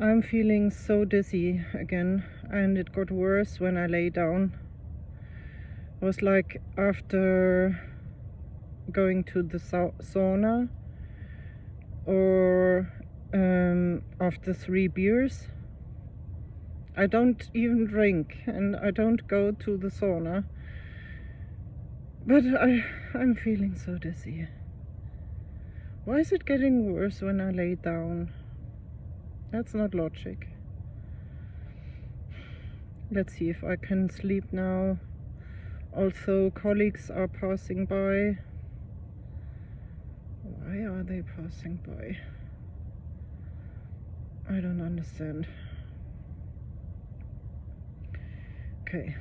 I'm feeling so dizzy again, and it got worse when I lay down. It was like after going to the sauna or after 3 beers. I don't even drink and I don't go to the sauna, but I'm feeling so dizzy. Why is it getting worse when I lay down? That's not logic. Let's see if I can sleep now. Also, colleagues are passing by. Why are they passing by? I don't understand. Okay.